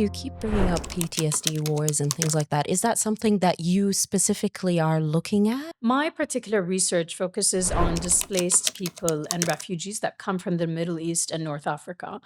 you keep bringing up PTSD, wars, and things like that. Is that something that you specifically are looking at? My particular research focuses on displaced people and refugees that come from the Middle East and North Africa.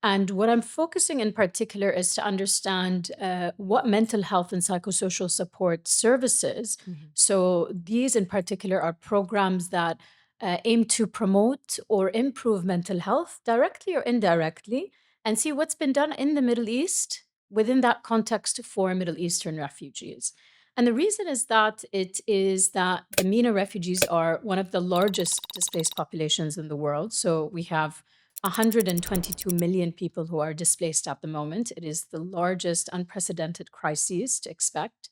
And what I'm focusing in particular is to understand what mental health and psychosocial support services. So these in particular are programs that aim to promote or improve mental health directly or indirectly, and see what's been done in the Middle East within that context for Middle Eastern refugees. And the reason is that the MENA refugees are one of the largest displaced populations in the world. So we have 122 million people who are displaced at the moment. It is the largest unprecedented crisis to expect.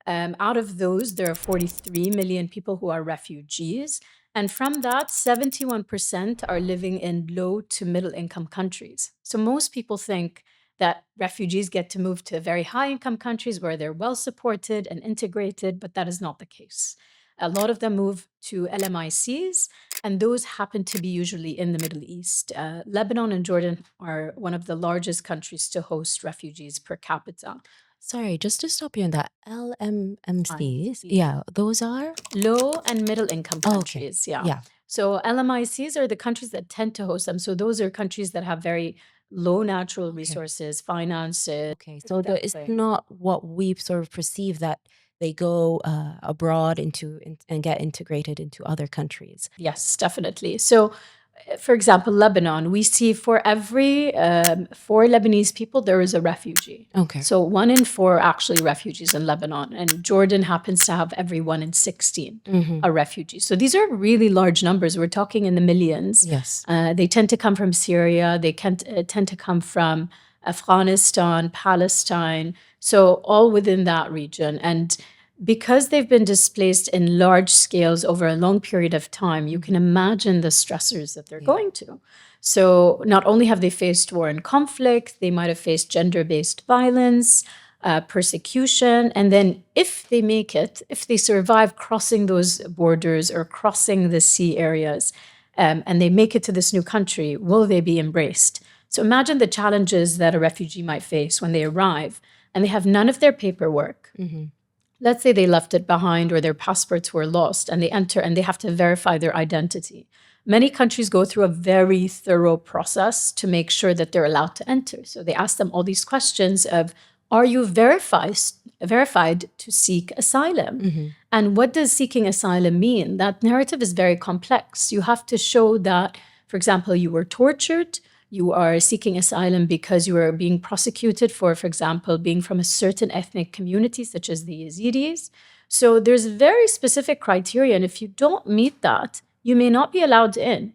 Out of those, there are 43 million people who are refugees. And from that, 71% are living in low to middle income countries. So most people think that refugees get to move to very high income countries where they're well supported and integrated, but that is not the case. A lot of them move to LMICs, and those happen to be usually in the Middle East. Lebanon and Jordan are one of the largest countries to host refugees per capita. Sorry, just to stop you on that. LMMCs, yeah, those are? Low and middle income Oh, okay. countries, yeah. Yeah. So LMICs are the countries that tend to host them. So those are countries that have very low natural resources, finances. Okay, so it's not what we sort of perceive that they go abroad and get integrated into other countries. Yes, definitely. So, for example, Lebanon, we see for every 4 Lebanese people, there is a refugee. Okay. So 1 in 4 actually refugees in Lebanon. And Jordan happens to have every 1 in 16 a refugee. So these are really large numbers. We're talking in the millions. Yes. They tend to come from Syria. They tend to come from Afghanistan, Palestine. So all within that region. And because they've been displaced in large scales over a long period of time, you can imagine the stressors that they're going to. So not only have they faced war and conflict, they might have faced gender-based violence, persecution. And then if they make it, if they survive crossing those borders or crossing the sea areas, and they make it to this new country, will they be embraced? So imagine the challenges that a refugee might face when they arrive and they have none of their paperwork. Let's say they left it behind or their passports were lost and they enter and they have to verify their identity. Many countries go through a very thorough process to make sure that they're allowed to enter. So they ask them all these questions of, are you verified to seek asylum? And what does seeking asylum mean? That narrative is very complex. You have to show that, for example, you were tortured, you are seeking asylum because you are being prosecuted for example, being from a certain ethnic community, such as the Yazidis. So there's very specific criteria, and if you don't meet that, you may not be allowed in.